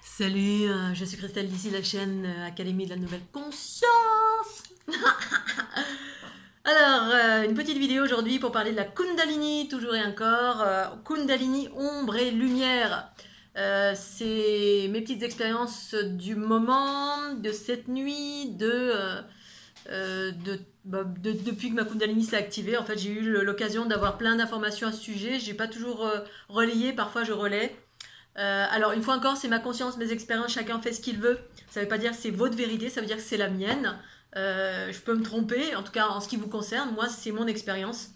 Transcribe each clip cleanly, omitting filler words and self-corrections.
Salut, je suis Christelle d'ici la chaîne Académie de la Nouvelle Conscience. Alors, une petite vidéo aujourd'hui pour parler de la Kundalini, toujours et encore. Kundalini, ombre et lumière. C'est mes petites expériences du moment, de cette nuit, depuis que ma Kundalini s'est activée. En fait, j'ai eu l'occasion d'avoir plein d'informations à ce sujet. J'ai pas toujours relayé, parfois je relais. Alors, une fois encore, c'est ma conscience, mes expériences, chacun fait ce qu'il veut. Ça ne veut pas dire que c'est votre vérité, ça veut dire que c'est la mienne. Je peux me tromper, en tout cas en ce qui vous concerne, moi c'est mon expérience.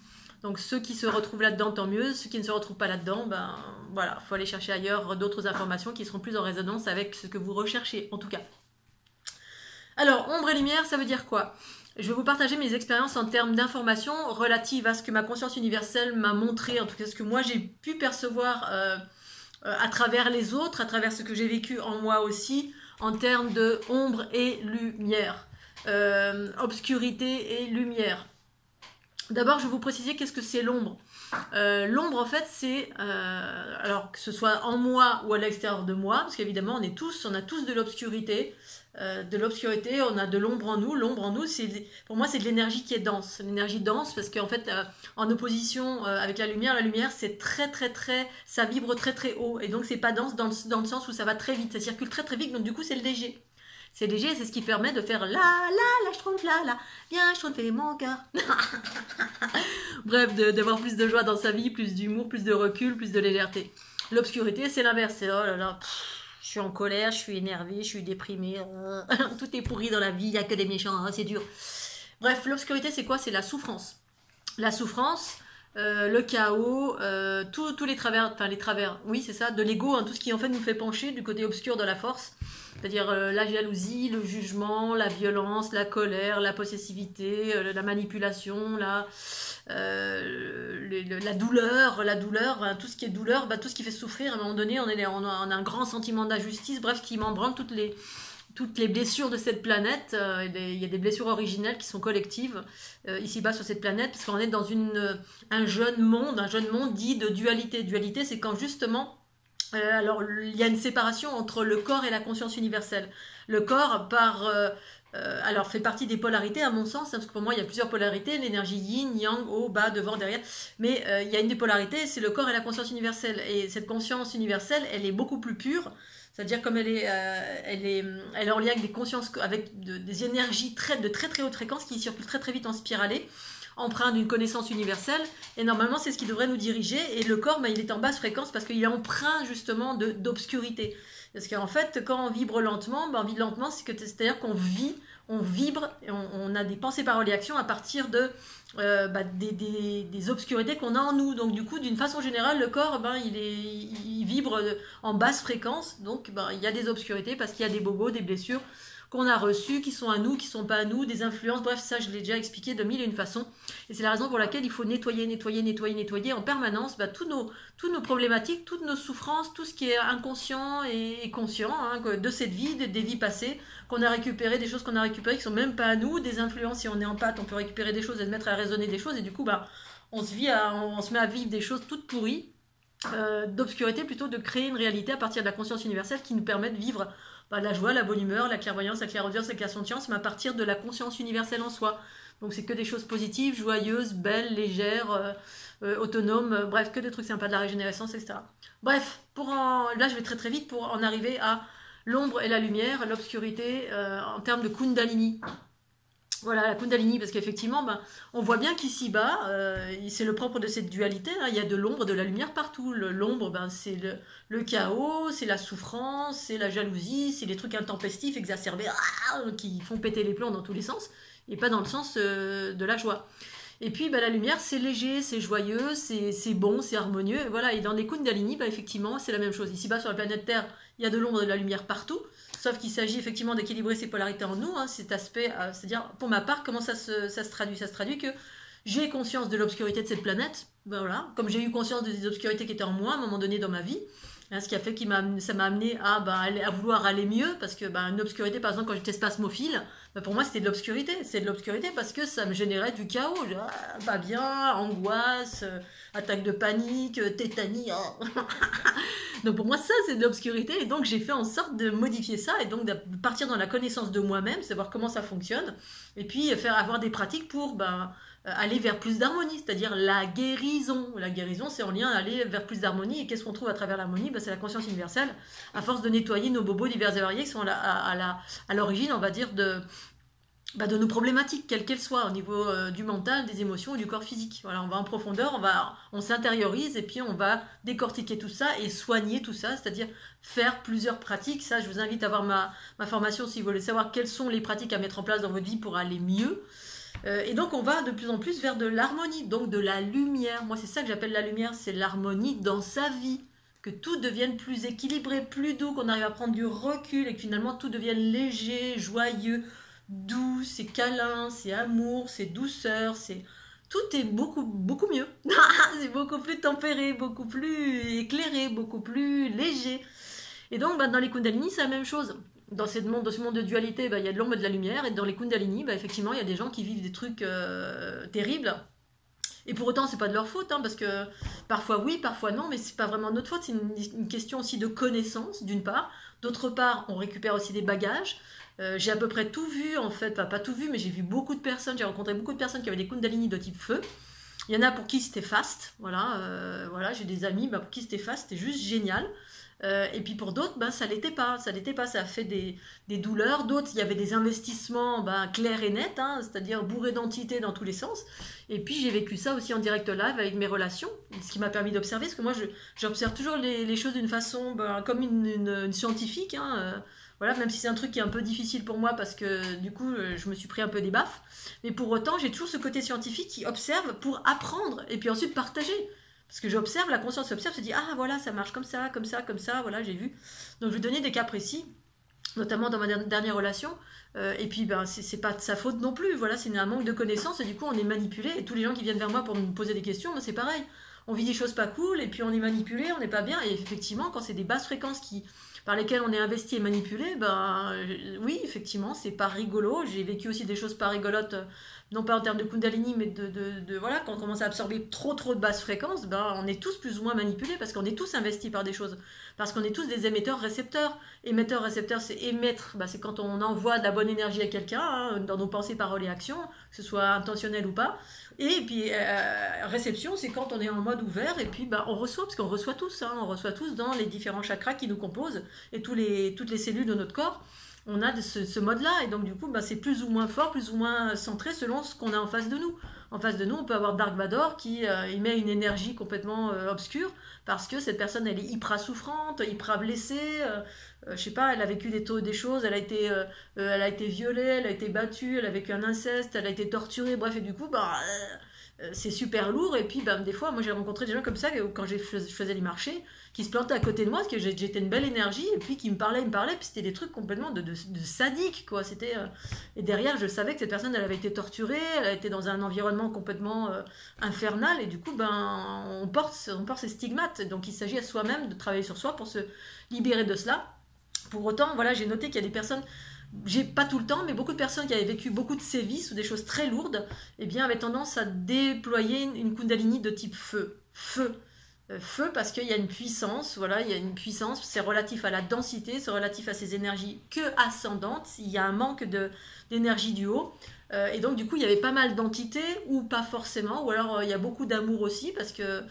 Donc ceux qui se retrouvent là-dedans, tant mieux. Ceux qui ne se retrouvent pas là-dedans, ben voilà, il faut aller chercher ailleurs d'autres informations qui seront plus en résonance avec ce que vous recherchez, en tout cas. Alors, ombre et lumière, ça veut dire quoi? Je vais vous partager mes expériences en termes d'informations relatives à ce que ma conscience universelle m'a montré, en tout cas ce que moi j'ai pu percevoir à travers les autres, à travers ce que j'ai vécu en moi aussi, en termes de ombre et lumière, obscurité et lumière. D'abord, je vais vous préciser qu'est-ce que c'est l'ombre. L'ombre, en fait, c'est, alors que ce soit en moi ou à l'extérieur de moi, parce qu'évidemment, on a tous de l'obscurité. On a de l'ombre en nous. L'ombre en nous, pour moi, c'est de l'énergie qui est dense. L'énergie dense, parce qu'en fait, en opposition avec la lumière, c'est très, ça vibre très, très haut. Et donc, c'est pas dense dans le sens où ça va très vite. Ça circule très, très vite, donc du coup, c'est léger. C'est léger, c'est ce qui permet de faire je trompe là, viens, je trompe mon cœur. Bref, d'avoir plus de joie dans sa vie, plus d'humour, plus de recul, plus de légèreté. L'obscurité, c'est l'inverse. C'est oh là là, je suis en colère, je suis énervée, je suis déprimée, tout est pourri dans la vie, il n'y a que des méchants, c'est dur. Bref, l'obscurité, c'est quoi? C'est la souffrance. La souffrance, le chaos, tous les travers, oui, c'est ça, de l'ego, hein, tout ce qui en fait nous fait pencher du côté obscur de la force. C'est-à-dire la jalousie, le jugement, la violence, la colère, la possessivité, la manipulation, la douleur, hein, tout ce qui est douleur, tout ce qui fait souffrir. À un moment donné, on a un grand sentiment d'injustice, bref, qui m'embranle toutes les blessures de cette planète. Il y a des blessures originelles qui sont collectives ici-bas sur cette planète, parce qu'on est dans un jeune monde dit de dualité. Dualité, c'est quand justement... alors, il y a une séparation entre le corps et la conscience universelle. Le corps, alors, fait partie des polarités, à mon sens, hein, parce que pour moi, il y a plusieurs polarités, l'énergie yin, yang, haut, bas, devant, derrière. Mais il y a une des polarités, c'est le corps et la conscience universelle. Et cette conscience universelle, elle est beaucoup plus pure. C'est-à-dire comme elle est en lien avec des consciences, avec des énergies de très très haute fréquence qui circulent très très vite en spiralée, empreint d'une connaissance universelle, et normalement c'est ce qui devrait nous diriger, et le corps il est en basse fréquence parce qu'il est empreint justement d'obscurité. Parce qu'en fait quand on vibre lentement, c'est-à-dire qu'on vibre, et on a des pensées, paroles et actions à partir des obscurités qu'on a en nous. Donc du coup, d'une façon générale, le corps, il vibre en basse fréquence, donc il y a des obscurités parce qu'il y a des bobos, des blessures qu'on a reçues, qui sont à nous, qui sont pas à nous, des influences, bref, ça je l'ai déjà expliqué de mille et une façons. Et c'est la raison pour laquelle il faut nettoyer en permanence toutes nos problématiques, toutes nos souffrances, tout ce qui est inconscient et conscient, hein, de cette vie, des vies passées, qu'on a récupéré, des choses qu'on a récupérées qui sont même pas à nous, des influences, si on est en pâte, on peut récupérer des choses et se mettre à raisonner des choses, et du coup, on se met à vivre des choses toutes pourries, d'obscurité, plutôt de créer une réalité à partir de la conscience universelle qui nous permet de vivre la joie, la bonne humeur, la clairvoyance, la clairaudience, la clairsentience, mais à partir de la conscience universelle en soi. Donc c'est que des choses positives, joyeuses, belles, légères, autonomes, bref, que des trucs sympas, de la régénérescence, etc. Bref, là je vais très très vite pour en arriver à l'ombre et la lumière, l'obscurité en termes de Kundalini. Voilà, la Kundalini, parce qu'effectivement, on voit bien qu'ici-bas, c'est le propre de cette dualité, hein, il y a de l'ombre et de la lumière partout. L'ombre, c'est le chaos, c'est la souffrance, c'est la jalousie, c'est les trucs intempestifs, exacerbés, qui font péter les plombs dans tous les sens, et pas dans le sens de la joie. Et puis la lumière, c'est léger, c'est joyeux, c'est bon, c'est harmonieux, et voilà. Et dans les Kundalini, effectivement, c'est la même chose. Ici-bas, sur la planète Terre, il y a de l'ombre et de la lumière partout. Sauf qu'il s'agit effectivement d'équilibrer ces polarités en nous, hein, cet aspect, c'est-à-dire, pour ma part, comment ça se traduit? Ça se traduit que j'ai conscience de l'obscurité de cette planète, voilà, comme j'ai eu conscience des obscurités qui étaient en moi à un moment donné dans ma vie, Hein, ce qui a fait ça m'a amené à vouloir aller mieux, parce que une obscurité, par exemple, quand j'étais spasmophile, pour moi c'était de l'obscurité. C'est de l'obscurité parce que ça me générait du chaos. Pas bien, angoisse, attaque de panique, tétanie. Oh. Donc pour moi ça c'est de l'obscurité, et donc j'ai fait en sorte de modifier ça, et donc de partir dans la connaissance de moi-même, savoir comment ça fonctionne, et puis avoir des pratiques pour aller vers plus d'harmonie, c'est-à-dire la guérison. La guérison, c'est en lien à aller vers plus d'harmonie. Et qu'est-ce qu'on trouve à travers l'harmonie? C'est la conscience universelle, à force de nettoyer nos bobos divers et variés qui sont à l'origine, on va dire, de nos problématiques, quelles qu'elles soient, au niveau du mental, des émotions ou du corps physique. Voilà, on va en profondeur, on s'intériorise, et puis on va décortiquer tout ça et soigner tout ça, c'est-à-dire faire plusieurs pratiques. Ça, je vous invite à voir ma formation si vous voulez savoir quelles sont les pratiques à mettre en place dans votre vie pour aller mieux. Et donc on va de plus en plus vers de l'harmonie, donc de la lumière. Moi c'est ça que j'appelle la lumière, c'est l'harmonie dans sa vie. Que tout devienne plus équilibré, plus doux, qu'on arrive à prendre du recul et que finalement tout devienne léger, joyeux, doux, c'est câlin, c'est amour, c'est douceur, tout est beaucoup, beaucoup mieux. C'est beaucoup plus tempéré, beaucoup plus éclairé, beaucoup plus léger. Et donc dans les Kundalini c'est la même chose. Dans ce monde de dualité, il y a de l'ombre et de la lumière, et dans les Kundalini, effectivement, il y a des gens qui vivent des trucs terribles. Et pour autant, c'est pas de leur faute, hein, parce que parfois oui, parfois non, mais c'est pas vraiment de notre faute. C'est une question aussi de connaissance, d'une part. D'autre part, on récupère aussi des bagages. J'ai à peu près tout vu, en fait, enfin pas tout vu, mais j'ai vu beaucoup de personnes, j'ai rencontré beaucoup de personnes qui avaient des Kundalini de type feu. Il y en a pour qui c'était fast, voilà, j'ai des amis pour qui c'était fast, c'était juste génial. Et puis pour d'autres, ça l'était pas, ça a fait des douleurs. D'autres, il y avait des investissements clairs et nets, hein, c'est-à-dire bourrés d'entités dans tous les sens. Et puis j'ai vécu ça aussi en direct live avec mes relations, ce qui m'a permis d'observer, parce que moi j'observe toujours les choses d'une façon comme une scientifique, hein, voilà, même si c'est un truc qui est un peu difficile pour moi parce que du coup je me suis pris un peu des baffes, mais pour autant j'ai toujours ce côté scientifique qui observe pour apprendre et puis ensuite partager. Parce que j'observe, la conscience observe, se dit ah voilà ça marche comme ça, voilà j'ai vu. Donc je vais donner des cas précis, notamment dans ma dernière relation, et puis c'est pas de sa faute non plus, voilà, c'est un manque de connaissances et du coup on est manipulé, et tous les gens qui viennent vers moi pour me poser des questions, c'est pareil, on vit des choses pas cool et puis on est manipulé, on n'est pas bien, et effectivement quand c'est des basses fréquences par lesquelles on est investi et manipulé, oui effectivement c'est pas rigolo. J'ai vécu aussi des choses pas rigolotes, non pas en termes de Kundalini, mais voilà, quand on commence à absorber trop de basses fréquences, on est tous plus ou moins manipulés parce qu'on est tous investis par des choses, parce qu'on est tous des émetteurs-récepteurs. Émetteur-récepteur, c'est émettre, c'est quand on envoie de la bonne énergie à quelqu'un, hein, dans nos pensées, paroles et actions, que ce soit intentionnel ou pas. Et puis réception, c'est quand on est en mode ouvert, et puis on reçoit, parce qu'on reçoit tous, hein, on reçoit tous dans les différents chakras qui nous composent et toutes les cellules de notre corps. On a ce mode-là, et donc du coup, c'est plus ou moins fort, plus ou moins centré selon ce qu'on a en face de nous. En face de nous, on peut avoir Dark Vador qui émet une énergie complètement obscure, parce que cette personne, elle est hyper souffrante, hyper blessée, je sais pas, elle a vécu des choses, elle a été violée, elle a été battue, elle a vécu un inceste, elle a été torturée, bref, et du coup, c'est super lourd. Et puis des fois, moi j'ai rencontré des gens comme ça quand je faisais les marchés, qui se plantaient à côté de moi parce que j'étais une belle énergie, et puis qui me parlaient, puis c'était des trucs complètement de sadique, quoi. C'était et derrière je savais que cette personne, elle avait été torturée, elle a été dans un environnement complètement infernal, et du coup on porte ces stigmates. Donc il s'agit à soi-même de travailler sur soi pour se libérer de cela. Pour autant, voilà, j'ai noté qu'il y a des personnes, j'ai pas tout le temps, mais beaucoup de personnes qui avaient vécu beaucoup de sévices ou des choses très lourdes, avaient tendance à déployer une Kundalini de type feu. Feu parce qu'il y a une puissance, voilà, il y a une puissance, c'est relatif à la densité, c'est relatif à ces énergies que ascendantes, il y a un manque d'énergie du haut, et donc du coup il y avait pas mal d'entités, ou pas forcément, ou alors il y a beaucoup d'amour aussi, parce que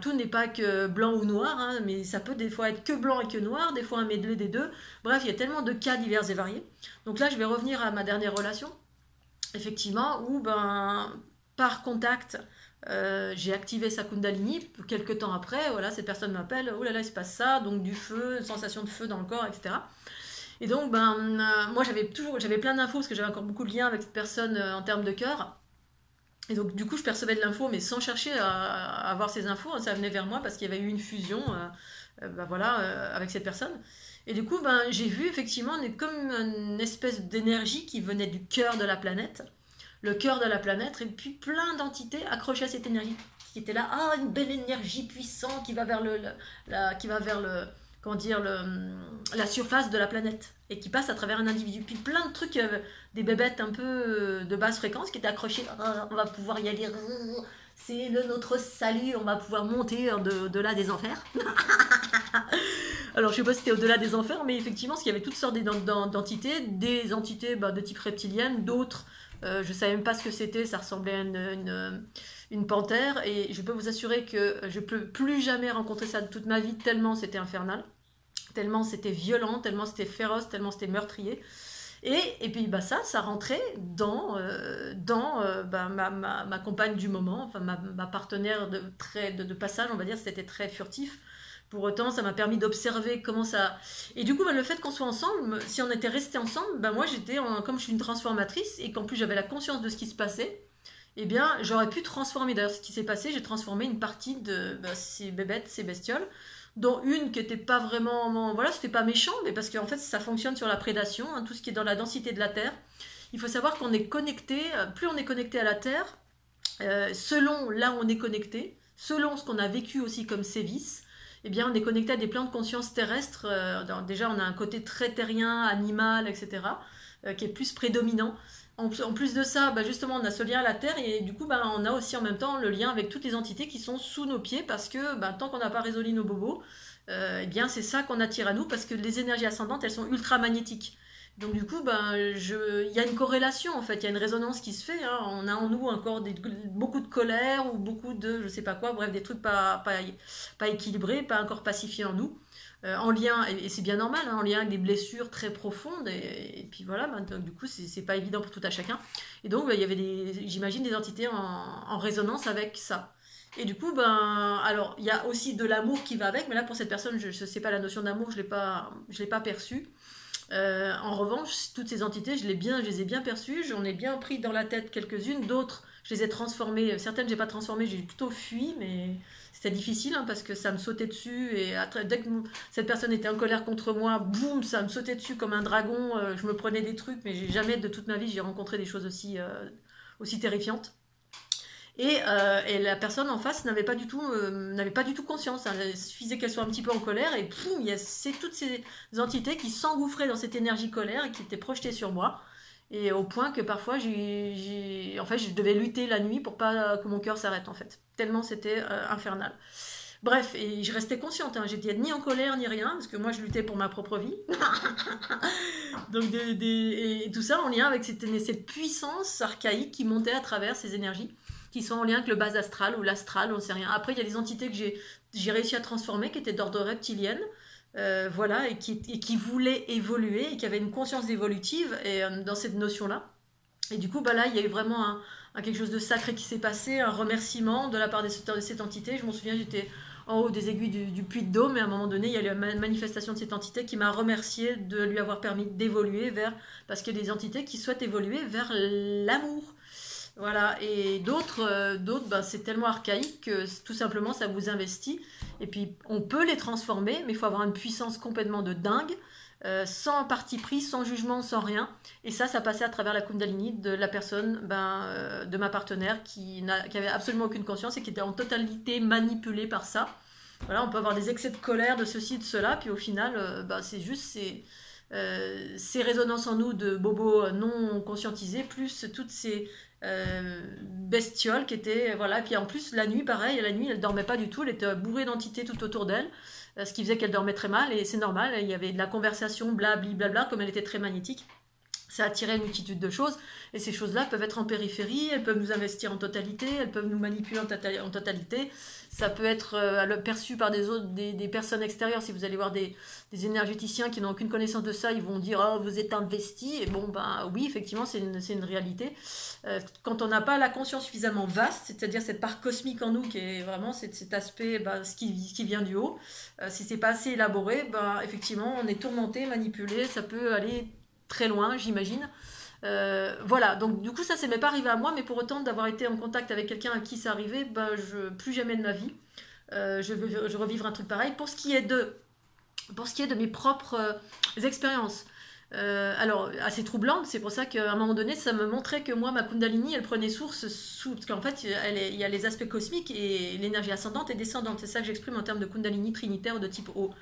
tout n'est pas que blanc ou noir, hein, mais ça peut des fois être que blanc et que noir, des fois un medley des deux, bref il y a tellement de cas divers et variés. Donc là je vais revenir à ma dernière relation, effectivement, où par contact, j'ai activé sa Kundalini. Quelques temps après, voilà, cette personne m'appelle, oh là là il se passe ça, donc du feu, une sensation de feu dans le corps, etc. Et donc moi j'avais plein d'infos, parce que j'avais encore beaucoup de liens avec cette personne en termes de cœur, et donc du coup je percevais de l'info mais sans chercher à avoir ces infos, hein, ça venait vers moi parce qu'il y avait eu une fusion avec cette personne. Et du coup j'ai vu effectivement comme une espèce d'énergie qui venait du cœur de la planète, le cœur de la planète, et puis plein d'entités accrochées à cette énergie, qui était là, ah, une belle énergie puissante qui va vers comment dire, la surface de la planète et qui passe à travers un individu. Puis plein de trucs, des bébêtes un peu de basse fréquence qui étaient accrochées, ah, on va pouvoir y aller, c'est notre salut, on va pouvoir monter au-delà des enfers. Alors je sais pas si c'était au-delà des enfers, mais effectivement, parce qu'il y avait toutes sortes d'entités, des entités de type reptilienne, d'autres, je savais même pas ce que c'était, ça ressemblait à une panthère, et je peux vous assurer que je peux plus jamais rencontrer ça de toute ma vie, tellement c'était infernal, tellement c'était violent, tellement c'était féroce, tellement c'était meurtrier. Et puis ça rentrait dans ma compagne du moment, enfin ma partenaire de passage, on va dire, c'était très furtif. Pour autant, ça m'a permis d'observer comment ça... Et du coup, le fait qu'on soit ensemble, si on était restés ensemble, moi comme je suis une transformatrice et qu'en plus j'avais la conscience de ce qui se passait, eh bien, j'aurais pu transformer. D'ailleurs, ce qui s'est passé, j'ai transformé une partie de ces bébêtes, ces bestioles, dont une qui n'était pas vraiment... Voilà, c'était pas méchant, mais parce qu'en fait, ça fonctionne sur la prédation, hein, tout ce qui est dans la densité de la Terre. Il faut savoir qu'on est connecté, plus on est connecté à la Terre, selon là où on est connecté, selon ce qu'on a vécu aussi comme sévices, eh bien, on est connecté à des plans de conscience terrestres. Déjà, on a un côté très terrien, animal, etc., qui est plus prédominant. En plus de ça, justement, on a ce lien à la Terre et du coup, on a aussi en même temps le lien avec toutes les entités qui sont sous nos pieds parce que tant qu'on n'a pas résolu nos bobos, eh bien, c'est ça qu'on attire à nous parce que les énergies ascendantes, elles sont ultra magnétiques. Donc du coup, il y a une corrélation en fait, il y a une résonance qui se fait. Hein. On a en nous encore beaucoup de colère ou beaucoup de, je sais pas quoi, bref, des trucs pas équilibrés, pas encore pacifiés en nous. En lien, et c'est bien normal, hein, en lien avec des blessures très profondes, et puis voilà, donc, du coup, c'est pas évident pour tout à chacun. Et donc, il y avait j'imagine, des entités en résonance avec ça. Et du coup, alors, il y a aussi de l'amour qui va avec, mais là, pour cette personne, je sais pas, la notion d'amour, je l'ai pas perçue. En revanche, toutes ces entités, je les ai bien perçues, j'en ai bien pris dans la tête quelques-unes, d'autres, je les ai transformées, certaines, j'ai pas transformées, j'ai plutôt fui, mais c'était difficile hein, parce que ça me sautait dessus et dès que cette personne était en colère contre moi, boum, ça me sautait dessus comme un dragon, je me prenais des trucs, mais jamais de toute ma vie j'ai rencontré des choses aussi terrifiantes. Et la personne en face n'avait pas du tout conscience. Hein. Il suffisait qu'elle soit un petit peu en colère et poum, c'est toutes ces entités qui s'engouffraient dans cette énergie colère et qui étaient projetées sur moi. Et au point que parfois, en fait, je devais lutter la nuit pour pas que mon cœur s'arrête en fait. Tellement c'était infernal. Bref, et je restais consciente. Hein. J'étais ni en colère ni rien parce que moi, je luttais pour ma propre vie. Donc et tout ça en lien avec cette puissance archaïque qui montait à travers ces énergies, qui sont en lien avec le bas astral ou l'astral, on ne sait rien. Après, il y a des entités que j'ai réussi à transformer, qui étaient d'ordre reptilienne, voilà, et qui voulaient évoluer, et qui avaient une conscience évolutive dans cette notion-là. Et du coup, là, il y a eu vraiment quelque chose de sacré qui s'est passé, un remerciement de la part de cette entité. Je m'en souviens, j'étais en haut des aiguilles du puits de Dôme, et à un moment donné, il y a eu une manifestation de cette entité qui m'a remercié de lui avoir permis d'évoluer parce qu'il y a des entités qui souhaitent évoluer vers l'amour. Voilà, et d'autres, c'est tellement archaïque que tout simplement ça vous investit. Et puis on peut les transformer, mais il faut avoir une puissance complètement de dingue, sans parti pris, sans jugement, sans rien. Et ça passait à travers la Kundalini de la personne, de ma partenaire qui avait absolument aucune conscience et qui était en totalité manipulée par ça. Voilà, on peut avoir des excès de colère, de ceci, de cela, puis au final, c'est juste ces résonances en nous de bobos non conscientisés, plus toutes ces bestioles qui étaient, voilà, puis en plus la nuit pareil, elle dormait pas du tout, elle était bourrée d'entités tout autour d'elle, ce qui faisait qu'elle dormait très mal, et c'est normal, il y avait de la conversation blabla, comme elle était très magnétique, ça attirait une multitude de choses, et ces choses-là peuvent être en périphérie, elles peuvent nous investir en totalité, elles peuvent nous manipuler en totalité, ça peut être perçu par des personnes extérieures. Si vous allez voir des énergéticiens qui n'ont aucune connaissance de ça, ils vont dire « Oh, vous êtes investi », et bon, oui, effectivement, c'est une réalité. Quand on n'a pas la conscience suffisamment vaste, c'est-à-dire cette part cosmique en nous, qui est vraiment cet aspect, ce qui vient du haut, si c'est pas assez élaboré, effectivement, on est tourmenté, manipulé, ça peut aller très loin, j'imagine. Voilà, donc du coup ça m'est pas arrivé à moi, mais pour autant d'avoir été en contact avec quelqu'un à qui ça arrivait, plus jamais de ma vie je veux revivre un truc pareil. Pour ce qui est de mes propres expériences, Alors, assez troublante, c'est pour ça qu'à un moment donné, ça me montrait que moi, ma Kundalini, elle prenait source sous. Parce qu'en fait, il y a les aspects cosmiques et l'énergie ascendante et descendante. C'est ça que j'exprime en termes de Kundalini trinitaire ou de type O.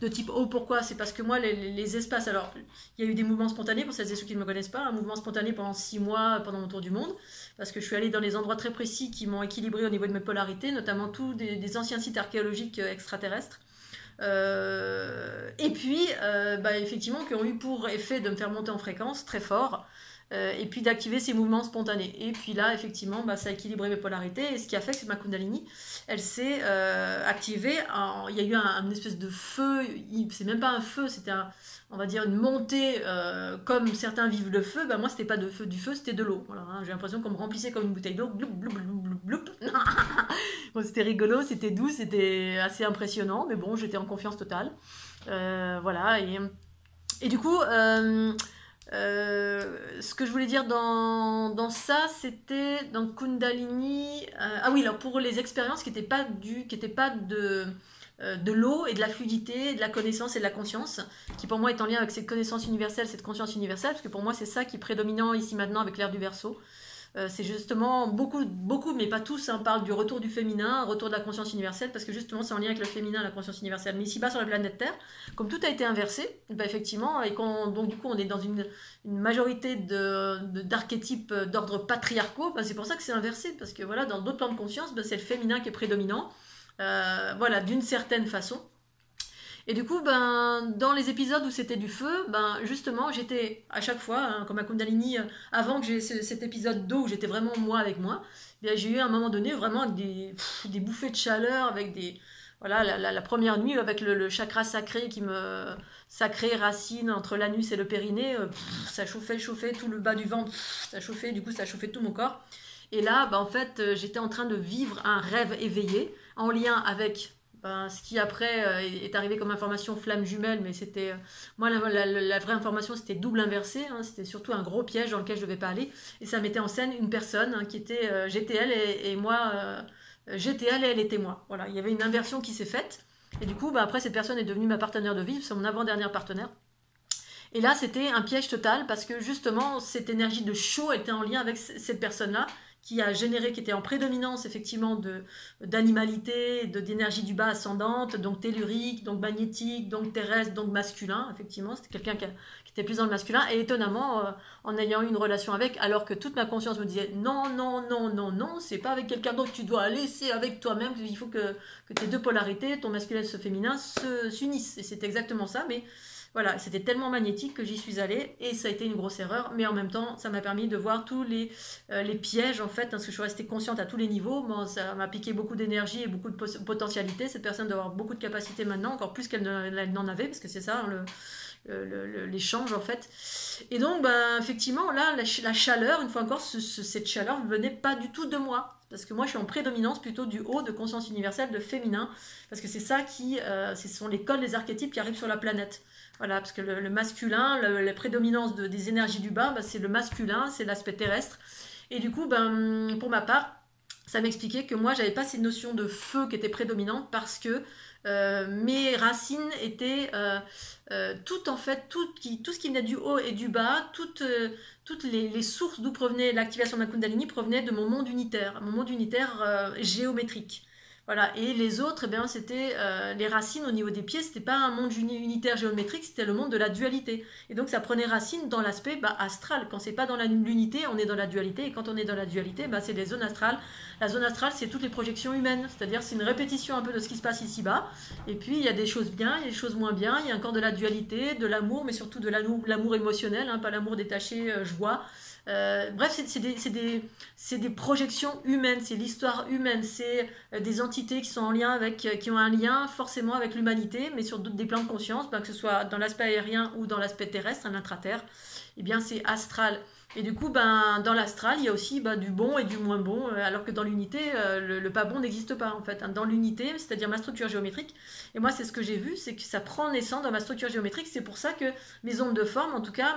De type O, pourquoi? C'est parce que moi, les espaces. Alors, il y a eu des mouvements spontanés, pour celles et ceux qui ne me connaissent pas, un mouvement spontané pendant 6 mois, pendant mon tour du monde, parce que je suis allée dans des endroits très précis qui m'ont équilibré au niveau de mes polarités, notamment tous des anciens sites archéologiques extraterrestres. Et puis, effectivement, qui ont eu pour effet de me faire monter en fréquence très fort, et puis d'activer ces mouvements spontanés. Et puis là, effectivement, ça a équilibré mes polarités, et ce qui a fait que ma Kundalini, elle s'est activée. Il y a eu une espèce de feu, c'est même pas un feu, c'était on va dire une montée, comme certains vivent le feu. Moi, c'était pas du feu, c'était de l'eau. Voilà, hein. J'ai l'impression qu'on me remplissait comme une bouteille d'eau. Bloup, bloup, bloup, bloup, bloup. Bon, c'était rigolo, c'était doux, c'était assez impressionnant, mais bon, j'étais en confiance totale. Voilà, et du coup, ce que je voulais dire dans ça, c'était dans Kundalini. Ah oui, alors pour les expériences qui n'étaient pas de l'eau et de la fluidité, de la connaissance et de la conscience, qui pour moi est en lien avec cette connaissance universelle, cette conscience universelle, parce que pour moi c'est ça qui est prédominant ici maintenant avec l'ère du Verseau. C'est justement beaucoup, mais pas tous, hein, parlent du retour du féminin, retour de la conscience universelle, parce que justement c'est en lien avec le féminin, la conscience universelle. Mais ici-bas sur la planète Terre, comme tout a été inversé, effectivement, et donc du coup on est dans une majorité d'archétypes d'ordre patriarcaux, c'est pour ça que c'est inversé, parce que voilà, dans d'autres plans de conscience, c'est le féminin qui est prédominant, voilà, d'une certaine façon. Et du coup, dans les épisodes où c'était du feu, justement, j'étais à chaque fois, hein, comme à Kundalini, avant que j'ai cet épisode d'eau où j'étais vraiment moi avec moi, j'ai eu à un moment donné vraiment des bouffées de chaleur, avec voilà, la première nuit avec le chakra sacré sacré, racine, entre l'anus et le périnée, ça chauffait, tout le bas du ventre, ça chauffait, du coup ça chauffait tout mon corps. Et là, en fait, j'étais en train de vivre un rêve éveillé, en lien avec ce qui après est arrivé comme information flamme jumelle, mais c'était moi la vraie information c'était double inversé, hein, c'était surtout un gros piège dans lequel je ne devais pas aller, et ça mettait en scène une personne, hein, qui était j'étais elle et moi, j'étais elle et elle était moi. Voilà, il y avait une inversion qui s'est faite, et du coup après cette personne est devenue ma partenaire de vie, c'est mon avant-dernière partenaire. Et là, c'était un piège total parce que justement, cette énergie de chaud était en lien avec cette personne-là qui a généré, qui était en prédominance effectivement d'animalité, d'énergie du bas ascendante, donc tellurique, donc magnétique, donc terrestre, donc masculin. Effectivement, c'était quelqu'un qui était plus dans le masculin. Et étonnamment, en ayant eu une relation avec, alors que toute ma conscience me disait non, non, non, non, non, c'est pas avec quelqu'un d'autre, tu dois aller, c'est avec toi-même. Il faut que tes deux polarités, ton masculin et ce féminin, s'unissent. Et c'est exactement ça, mais voilà, c'était tellement magnétique que j'y suis allée et ça a été une grosse erreur, mais en même temps, ça m'a permis de voir tous les pièges en fait, parce que je suis restée consciente à tous les niveaux. Bon, ça m'a piqué beaucoup d'énergie et beaucoup de potentialité. Cette personne doit avoir beaucoup de capacité maintenant, encore plus qu'elle n'en avait, parce que c'est ça, hein, l'échange en fait. Et donc, effectivement, là, la chaleur, une fois encore, cette chaleur ne venait pas du tout de moi. Parce que moi, je suis en prédominance plutôt du haut de conscience universelle, de féminin, parce que c'est ça ce sont les codes, les archétypes qui arrivent sur la planète. Voilà, parce que le masculin, la prédominance des énergies du bas, c'est le masculin, c'est l'aspect terrestre. Et du coup, pour ma part, ça m'expliquait que moi, j'avais pas ces notions de feu qui étaient prédominantes parce que mes racines étaient tout en fait, tout ce qui venait du haut et du bas, toutes les sources d'où provenait l'activation de ma Kundalini provenaient de mon monde unitaire géométrique. Voilà. Et les autres, c'était les racines au niveau des pieds, c'était pas un monde unitaire géométrique, c'était le monde de la dualité. Et donc ça prenait racine dans l'aspect astral. Quand c'est pas dans l'unité, on est dans la dualité, et quand on est dans la dualité, c'est les zones astrales. La zone astrale, c'est toutes les projections humaines, c'est-à-dire c'est une répétition un peu de ce qui se passe ici-bas. Et puis il y a des choses bien, il y a des choses moins bien, il y a encore de la dualité, de l'amour, mais surtout de l'amour émotionnel, hein, pas l'amour détaché, joie. Bref, c'est des projections humaines, c'est l'histoire humaine, c'est des entités qui sont en lien qui ont un lien forcément avec l'humanité, mais sur des plans de conscience, que ce soit dans l'aspect aérien ou dans l'aspect terrestre, un intraterre, c'est astral. Et du coup, dans l'astral, il y a aussi du bon et du moins bon, alors que dans l'unité, le pas bon n'existe pas en fait. Dans l'unité, c'est-à-dire ma structure géométrique, et moi c'est ce que j'ai vu, c'est que ça prend naissance dans ma structure géométrique, c'est pour ça que mes ondes de forme, en tout cas,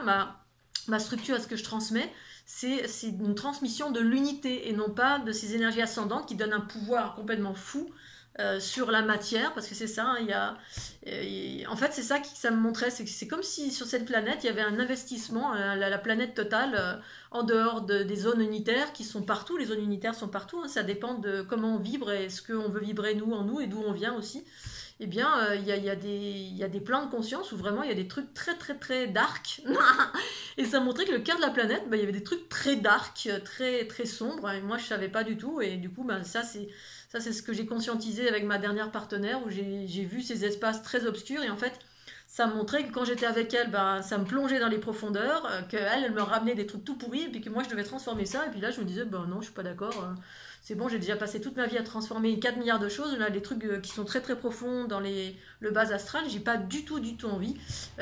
ma structure, à ce que je transmets, c'est une transmission de l'unité et non pas de ces énergies ascendantes qui donnent un pouvoir complètement fou sur la matière, parce que c'est ça, hein, en fait c'est ça que ça me montrait, c'est comme si sur cette planète il y avait un investissement, la planète totale, en dehors des zones unitaires qui sont partout, les zones unitaires sont partout, hein, ça dépend de comment on vibre et ce qu'on veut vibrer nous en nous et d'où on vient aussi. Eh bien, il y a des plans de conscience où vraiment il y a des trucs très très très dark. Et ça montrait que le cœur de la planète, bah, il y avait des trucs très dark, très très sombres. Et moi, je savais pas du tout. Et du coup, bah, ça c'est ce que j'ai conscientisé avec ma dernière partenaire, où j'ai vu ces espaces très obscurs. Et en fait, ça me montrait que quand j'étais avec elle, bah, ça me plongeait dans les profondeurs, qu'elle, elle me ramenait des trucs tout pourris, et puis que moi, je devais transformer ça. Et puis là, je me disais, bah non, je suis pas d'accord. C'est bon, j'ai déjà passé toute ma vie à transformer 4 milliards de choses. Là, les trucs qui sont très très profonds dans le bas astral, j'ai pas du tout envie.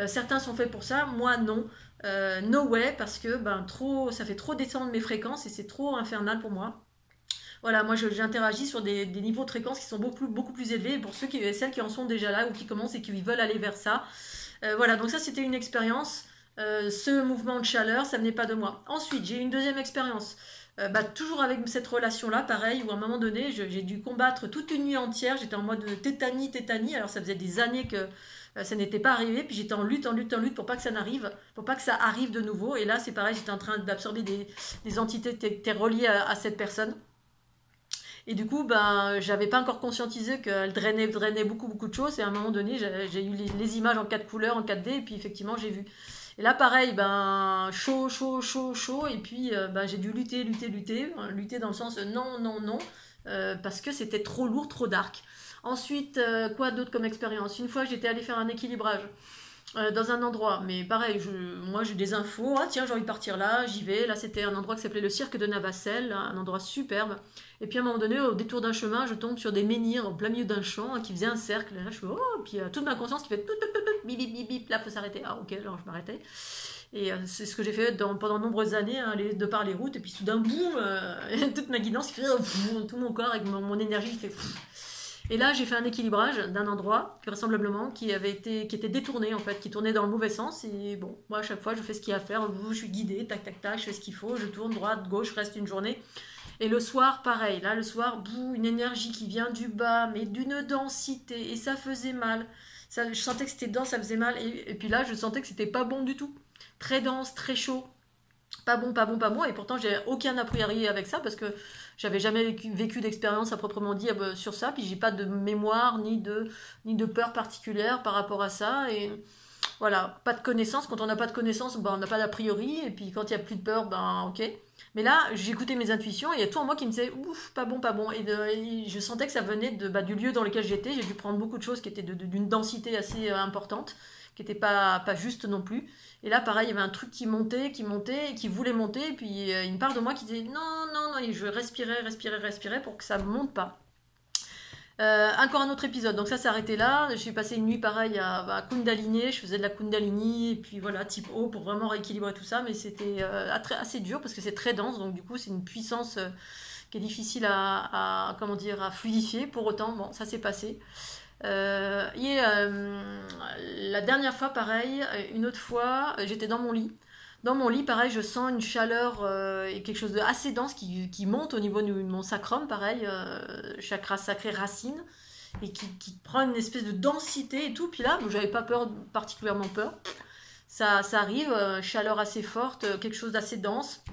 Certains sont faits pour ça, moi non. No way, parce que ben, ça fait trop descendre mes fréquences et c'est trop infernal pour moi. Voilà, moi j'interagis sur des niveaux de fréquence qui sont beaucoup plus élevés. Pour celles qui en sont déjà là ou qui commencent et qui veulent aller vers ça. Voilà, donc ça c'était une expérience. Ce mouvement de chaleur, ça venait pas de moi. Ensuite, j'ai eu une deuxième expérience. Toujours avec cette relation-là, pareil, où à un moment donné, j'ai dû combattre toute une nuit entière. J'étais en mode tétanie. Alors ça faisait des années que ça n'était pas arrivé. Puis j'étais en lutte pour pas que ça n'arrive, pour pas que ça arrive de nouveau. Et là, c'est pareil, j'étais en train d'absorber des entités qui étaient reliées à cette personne. Et du coup, ben, j'avais pas encore conscientisé qu'elle drainait beaucoup de choses. Et à un moment donné, j'ai eu les images en 4 couleurs, en 4D, et puis effectivement, j'ai vu. Et là, pareil, ben, chaud. Et puis, ben, j'ai dû lutter. Lutter dans le sens non, parce que c'était trop lourd, trop dark. Ensuite, quoi d'autre comme expérience? Une fois, j'étais allée faire un équilibrage dans un endroit, mais pareil, moi j'ai des infos, ah tiens j'ai envie de partir là, j'y vais, là c'était un endroit qui s'appelait le cirque de Navacelle, un endroit superbe, et puis à un moment donné au détour d'un chemin je tombe sur des menhirs en plein milieu d'un champ qui faisaient un cercle, et là je fais oh, puis toute ma conscience qui fait bip bip bip bip, là faut s'arrêter, ah ok, alors je m'arrêtais, et c'est ce que j'ai fait pendant de nombreuses années, hein, de par les routes, et puis soudain boum, toute ma guidance qui fait tout mon corps avec mon énergie qui fait et là, j'ai fait un équilibrage d'un endroit, vraisemblablement, qui était détourné, en fait, qui tournait dans le mauvais sens. Et bon, moi, à chaque fois, je fais ce qu'il y a à faire. Je suis guidée, tac, je fais ce qu'il faut. Je tourne droite, gauche, je reste une journée. Et le soir, pareil. Là, le soir, une énergie qui vient du bas, mais d'une densité. Et ça faisait mal. Je sentais que c'était dense, ça faisait mal. Et puis là, je sentais que c'était pas bon du tout. Très dense, très chaud. Pas bon. Et pourtant, j'ai aucun a priori avec ça parce que j'avais jamais vécu d'expérience à proprement dit sur ça. Puis j'ai pas de mémoire ni de peur particulière par rapport à ça. Et voilà, pas de connaissance. Quand on n'a pas de connaissance, ben, on n'a pas d'a priori. Et puis quand il y a plus de peur, ben ok. Mais là, j'écoutais mes intuitions et il y a tout en moi qui me disait ouf, pas bon. Et je sentais que ça venait du lieu dans lequel j'étais. J'ai dû prendre beaucoup de choses qui étaient d'une densité assez importante, qui n'était pas juste non plus. Et là, pareil, il y avait un truc qui montait, et qui voulait monter. Et puis une part de moi qui disait non. Et je respirais pour que ça ne monte pas. Encore un autre épisode, donc ça s'est arrêté là. J'ai passé une nuit pareil à Kundalini, je faisais de la Kundalini, et puis voilà, type haut pour vraiment rééquilibrer tout ça, mais c'était assez dur parce que c'est très dense, donc du coup c'est une puissance qui est difficile à fluidifier. Pour autant, bon, ça s'est passé. La dernière fois, pareil, une autre fois, j'étais dans mon lit. Dans mon lit, pareil, je sens une chaleur et quelque chose de assez dense qui monte au niveau de mon sacrum, pareil, chakra sacré racine, et qui prend une espèce de densité et tout. Puis là, j'avais pas particulièrement peur. Ça arrive, chaleur assez forte, quelque chose d'assez dense,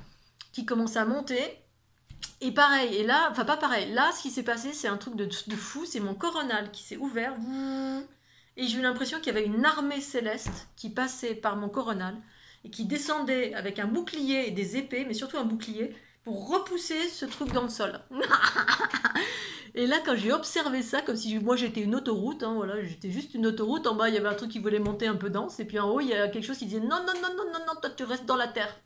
qui commence à monter. Et pareil, et là, enfin pas pareil, là ce qui s'est passé c'est un truc de fou, c'est mon coronal qui s'est ouvert, et j'ai eu l'impression qu'il y avait une armée céleste qui passait par mon coronal, et qui descendait avec un bouclier et des épées, mais surtout un bouclier, pour repousser ce truc dans le sol. Et là quand j'ai observé ça, comme si moi j'étais une autoroute, hein, voilà, j'étais juste une autoroute, en bas il y avait un truc qui voulait monter un peu dense, et puis en haut il y a quelque chose qui disait non, toi tu restes dans la terre.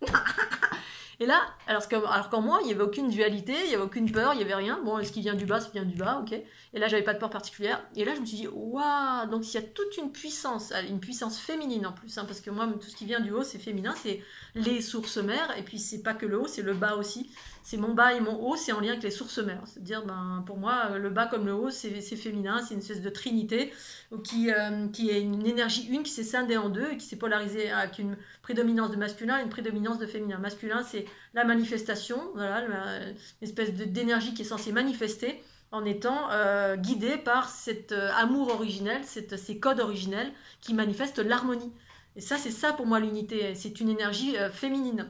Et là, alors qu'en moi, il n'y avait aucune dualité, il n'y avait aucune peur, il n'y avait rien. Bon, ce qui vient du bas, ça vient du bas, ok. Et là, j'avais pas de peur particulière. Et là, je me suis dit, waouh, donc il y a toute une puissance féminine en plus, hein, parce que moi, tout ce qui vient du haut, c'est féminin, c'est les sources mères, et puis c'est pas que le haut, c'est le bas aussi. C'est mon bas et mon haut, c'est en lien avec les sources mères. C'est-à-dire, ben, pour moi, le bas comme le haut, c'est féminin, c'est une espèce de trinité qui est une énergie une qui s'est scindée en deux et qui s'est polarisée avec une prédominance de masculin et une prédominance de féminin. Masculin, c'est la manifestation, voilà, une espèce d'énergie qui est censée manifester. en étant guidé par cet amour originel, ces codes originels qui manifestent l'harmonie. Et ça, c'est ça pour moi l'unité. C'est une énergie féminine,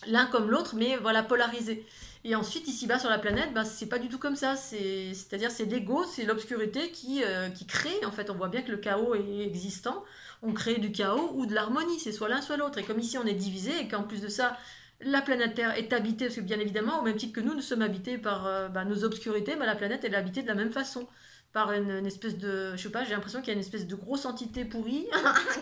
l'un comme l'autre, mais voilà, polarisée. Et ensuite, ici-bas sur la planète, ben, c'est pas du tout comme ça. C'est-à-dire, c'est l'ego, c'est l'obscurité qui crée. En fait, on voit bien que le chaos est existant. On crée du chaos ou de l'harmonie. C'est soit l'un, soit l'autre. Et comme ici, on est divisé, et qu'en plus de ça, la planète Terre est habitée, parce que bien évidemment, au même titre que nous sommes habités par nos obscurités, ben, la planète elle est habitée de la même façon. Par une espèce de. Je sais pas, j'ai l'impression qu'il y a une espèce de grosse entité pourrie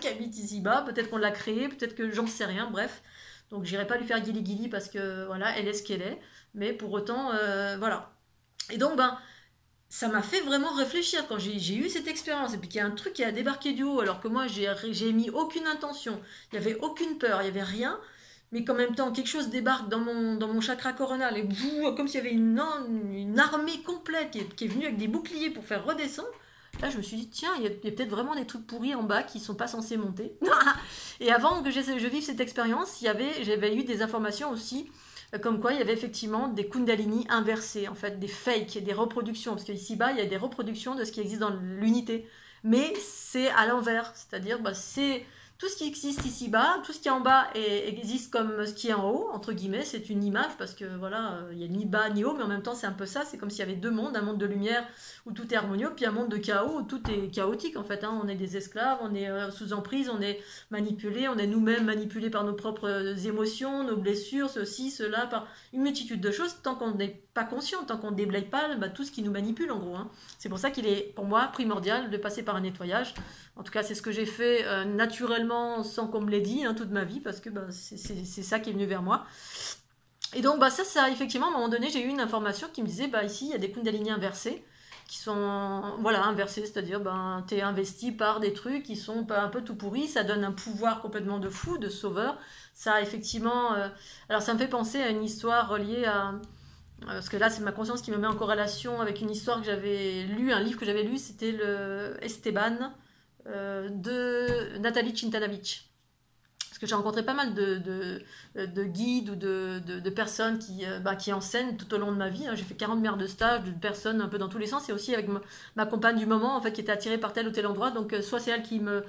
qui habite ici-bas. Peut-être qu'on l'a créée, peut-être que j'en sais rien, bref. Donc j'irai pas lui faire guili-guili parce que voilà, elle est ce qu'elle est. Mais pour autant, voilà. Et donc, ben, ça m'a fait vraiment réfléchir quand j'ai eu cette expérience. Et puis qu'il y a un truc qui a débarqué du haut, alors que moi, j'ai mis aucune intention. Il n'y avait aucune peur, il n'y avait rien. Mais qu'en même temps, quelque chose débarque dans mon chakra coronal. Et comme s'il y avait une armée complète qui est venue avec des boucliers pour faire redescendre. Là, je me suis dit, tiens, il y a peut-être vraiment des trucs pourris en bas qui ne sont pas censés monter. Et avant que je vive cette expérience, j'avais eu des informations aussi comme quoi il y avait effectivement des kundalini inversés, en fait, des fakes, des reproductions, parce qu'ici-bas, il y a des reproductions de ce qui existe dans l'unité, mais c'est à l'envers, c'est-à-dire bah, c'est tout ce qui existe ici-bas, tout ce qui est en bas existe comme ce qui est en haut, entre guillemets, c'est une image, parce que voilà, il n'y a ni bas ni haut, mais en même temps c'est un peu ça, c'est comme s'il y avait deux mondes, un monde de lumière où tout est harmonieux, puis un monde de chaos où tout est chaotique en fait, hein. On est des esclaves, on est sous emprise, on est manipulés, on est nous-mêmes manipulés par nos propres émotions, nos blessures, ceci, cela, par une multitude de choses, tant qu'on n'est pas conscient, tant qu'on ne déblaye pas bah, tout ce qui nous manipule en gros, hein. C'est pour ça qu'il est pour moi primordial de passer par un nettoyage. En tout cas, c'est ce que j'ai fait naturellement sans qu'on me l'ait dit hein, toute ma vie parce que bah, c'est ça qui est venu vers moi. Et donc, bah, ça, effectivement, à un moment donné, j'ai eu une information qui me disait bah, ici, il y a des kundalini inversés qui sont voilà, inversés, c'est-à-dire ben, tu es investi par des trucs qui sont un peu tout pourris, ça donne un pouvoir complètement de fou, de sauveur. Ça, effectivement. Alors, ça me fait penser à une histoire reliée à. Parce que là, c'est ma conscience qui me met en corrélation avec une histoire que j'avais lue, un livre que j'avais lu, c'était le Esteban de Nathalie Cintanavich. Parce que j'ai rencontré pas mal de guides ou de personnes qui enseignent tout au long de ma vie. J'ai fait 40 mères de stages, de personnes un peu dans tous les sens. Et aussi avec ma compagne du moment, en fait, qui était attirée par tel ou tel endroit. Donc, soit c'est elle qui me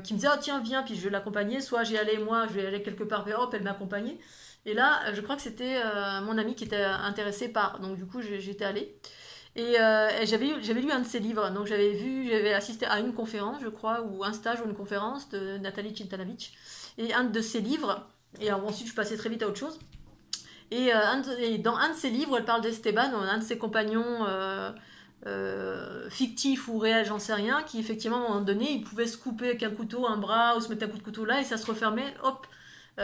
disait, oh tiens, viens, puis je vais l'accompagner. Soit j'y allais, moi, je vais aller quelque part, puis hop, elle m'accompagnait. Et là, je crois que c'était mon ami qui était intéressé par. Donc, du coup, j'étais allée. Et j'avais lu un de ses livres, donc j'avais assisté à une conférence, je crois, ou un stage ou une conférence de Nathalie Cintanavich, et un de ses livres, et ensuite je passais très vite à autre chose, et dans un de ses livres, elle parle d'Esteban, un de ses compagnons fictifs ou réels, j'en sais rien, qui effectivement à un moment donné, il pouvait se couper avec un couteau, un bras, ou se mettre un coup de couteau là, et ça se refermait, hop,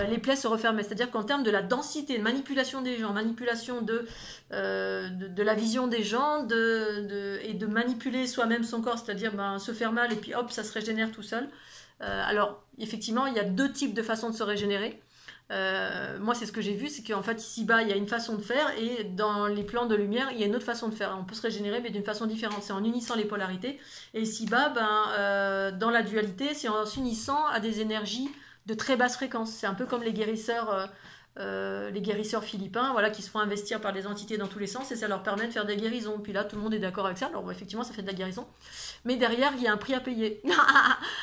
les plaies se refermaient. C'est-à-dire qu'en termes de la densité, de manipulation des gens, manipulation de la vision des gens, et de manipuler soi-même son corps, c'est-à-dire ben, se faire mal et puis hop, ça se régénère tout seul. Alors, effectivement, il y a deux types de façons de se régénérer. Moi, c'est ce que j'ai vu, c'est qu'en fait, ici-bas, il y a une façon de faire, et dans les plans de lumière, il y a une autre façon de faire. On peut se régénérer, mais d'une façon différente. C'est en unissant les polarités. Et ici-bas, dans la dualité, c'est en s'unissant à des énergies de très basse fréquence. C'est un peu comme les guérisseurs philippins, voilà, qui se font investir par des entités dans tous les sens, et ça leur permet de faire des guérisons. Puis là, tout le monde est d'accord avec ça. Alors, bon, effectivement, ça fait de la guérison. Mais derrière, il y a un prix à payer.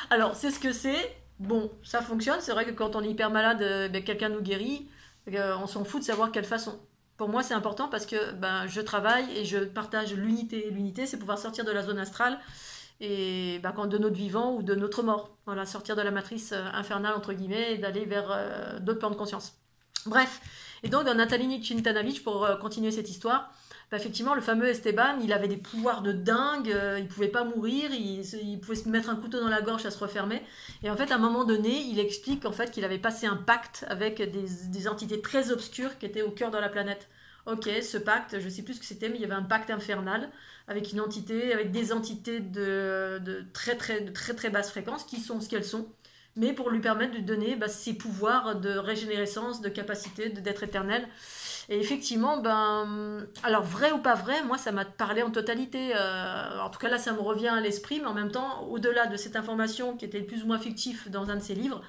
Alors, c'est ce que c'est. Bon, ça fonctionne. C'est vrai que quand on est hyper malade, quelqu'un nous guérit. On s'en fout de savoir quelle façon. Pour moi, c'est important parce que je travaille et je partage l'unité. L'unité, c'est pouvoir sortir de la zone astrale et de notre vivant ou de notre mort. Voilà, sortir de la matrice infernale, entre guillemets, et d'aller vers d'autres plans de conscience. Bref, et donc dans Nathalie Cintanavich, pour continuer cette histoire, effectivement, le fameux Esteban, il avait des pouvoirs de dingue, il pouvait pas mourir, il pouvait se mettre un couteau dans la gorge, ça se refermait. Et en fait, à un moment donné, il explique en fait qu'il avait passé un pacte avec des entités très obscures qui étaient au cœur de la planète. Ok, ce pacte, je sais plus ce que c'était, mais il y avait un pacte infernal avec une entité, avec des entités de très basse fréquence qui sont ce qu'elles sont, mais pour lui permettre de donner ses pouvoirs de régénérescence, de capacité d'être éternel. Et effectivement, ben, alors vrai ou pas vrai, moi ça m'a parlé en totalité. En tout cas là, ça me revient à l'esprit, mais en même temps, au-delà de cette information qui était plus ou moins fictive dans un de ses livres,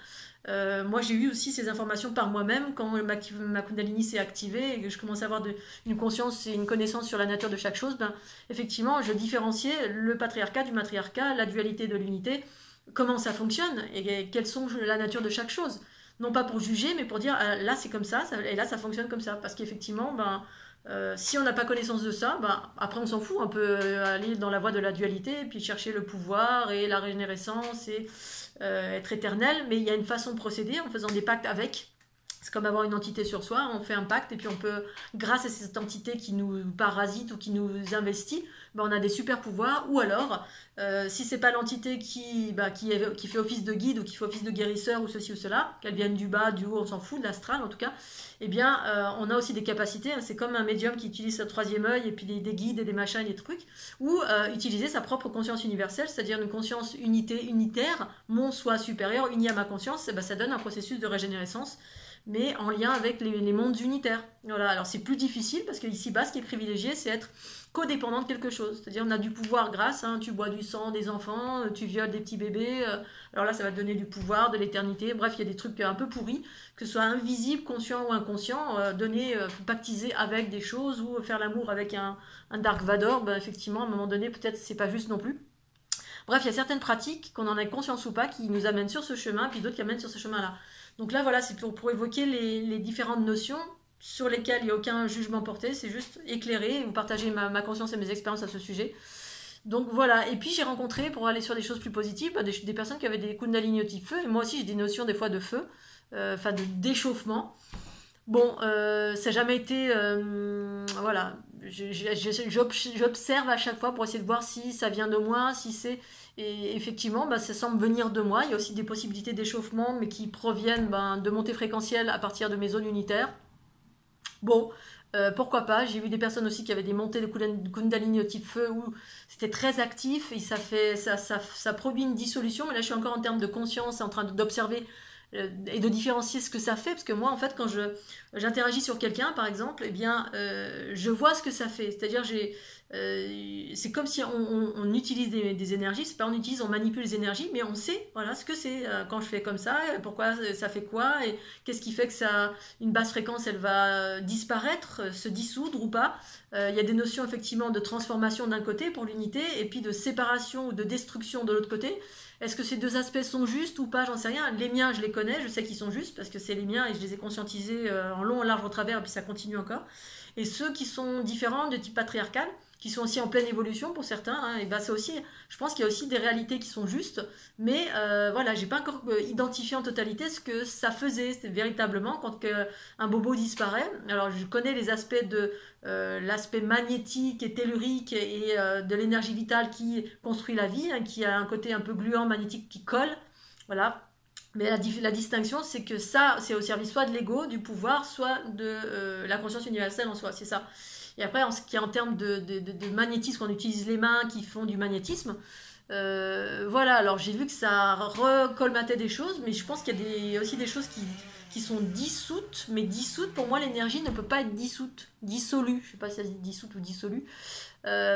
moi j'ai eu aussi ces informations par moi-même quand ma Kundalini s'est activée et que je commençais à avoir une conscience et une connaissance sur la nature de chaque chose. Ben, effectivement, je différenciais le patriarcat du matriarcat, la dualité de l'unité, comment ça fonctionne et quelles sont la nature de chaque chose. Non pas pour juger, mais pour dire là c'est comme ça, et là ça fonctionne comme ça. Parce qu'effectivement, ben, si on n'a pas connaissance de ça, ben, après on s'en fout, on peut aller dans la voie de la dualité, et puis chercher le pouvoir et la régénérescence et être éternel, mais il y a une façon de procéder en faisant des pactes avec. C'est comme avoir une entité sur soi, on fait un pacte et puis on peut, grâce à cette entité qui nous parasite ou qui nous investit, ben on a des super pouvoirs. Ou alors, si c'est pas l'entité qui fait office de guide ou qui fait office de guérisseur ou ceci ou cela, qu'elle vienne du bas, du haut, on s'en fout, de l'astral en tout cas, eh bien on a aussi des capacités. C'est comme un médium qui utilise son troisième œil et puis des guides et des machins et des trucs, ou utiliser sa propre conscience universelle, c'est-à-dire une conscience unitaire, mon soi supérieur uni à ma conscience, ben, ça donne un processus de régénérescence mais en lien avec les mondes unitaires. Voilà. Alors c'est plus difficile parce qu'ici-bas, ce qui est privilégié, c'est être codépendant de quelque chose. C'est-à-dire on a du pouvoir grâce, hein, tu bois du sang des enfants, tu violes des petits bébés, alors là ça va te donner du pouvoir, de l'éternité, bref, il y a des trucs un peu pourris, que ce soit invisible, conscient ou inconscient, pactiser avec des choses ou faire l'amour avec un Dark Vador, ben, effectivement, à un moment donné, peut-être c'est pas juste non plus. Bref, il y a certaines pratiques, qu'on en ait conscience ou pas, qui nous amènent sur ce chemin, puis d'autres qui amènent sur ce chemin-là. Donc là, voilà, c'est pour évoquer les différentes notions sur lesquelles il n'y a aucun jugement porté, c'est juste éclairer, vous partager ma conscience et mes expériences à ce sujet. Donc voilà, et puis j'ai rencontré, pour aller sur des choses plus positives, des personnes qui avaient des kundalini au type feu, et moi aussi j'ai des notions des fois de feu, de d'échauffement. Bon, ça n'a jamais été... voilà, j'observe à chaque fois pour essayer de voir si ça vient de moi, si c'est... Et effectivement, bah, ça semble venir de moi. Il y a aussi des possibilités d'échauffement, mais qui proviennent de montées fréquentielles à partir de mes zones unitaires. Bon, pourquoi pas. J'ai vu des personnes aussi qui avaient des montées de Kundalini au type feu où c'était très actif et ça produit une dissolution. Mais là, je suis encore en termes de conscience, en train d'observer et de différencier ce que ça fait. Parce que moi, en fait, quand j'interagis sur quelqu'un, par exemple, eh bien, je vois ce que ça fait. C'est-à-dire, c'est comme si on utilise des énergies, c'est pas on utilise, on manipule les énergies, mais on sait voilà ce que c'est quand je fais comme ça, pourquoi ça fait quoi, et qu'est-ce qui fait que une basse fréquence elle va disparaître, se dissoudre ou pas. Il y a des notions effectivement de transformation d'un côté pour l'unité, et puis de séparation ou de destruction de l'autre côté. Est-ce que ces deux aspects sont justes ou pas? J'en sais rien. Les miens, je les connais, je sais qu'ils sont justes parce que c'est les miens et je les ai conscientisés en long, en large, en travers, et puis ça continue encore. Et ceux qui sont différents, de type patriarcal, qui sont aussi en pleine évolution pour certains, hein, et ben c'est aussi, je pense qu'il y a aussi des réalités qui sont justes, mais voilà, j'ai pas encore identifié en totalité ce que ça faisait. C'est véritablement quand un bobo disparaît. Alors je connais les aspects de l'aspect magnétique et tellurique et de l'énergie vitale qui construit la vie, hein, qui a un côté un peu gluant magnétique qui colle, voilà. Mais la distinction, c'est que ça, c'est au service soit de l'ego, du pouvoir, soit de la conscience universelle en soi, c'est ça. Et après, en ce qui est en termes de magnétisme, on utilise les mains qui font du magnétisme. Voilà, alors j'ai vu que ça recolmatait des choses, mais je pense qu'il y a aussi des choses qui sont dissoutes, mais dissoutes, pour moi, l'énergie ne peut pas être dissoute, dissolue. Je ne sais pas si ça se dit dissoute ou dissolue.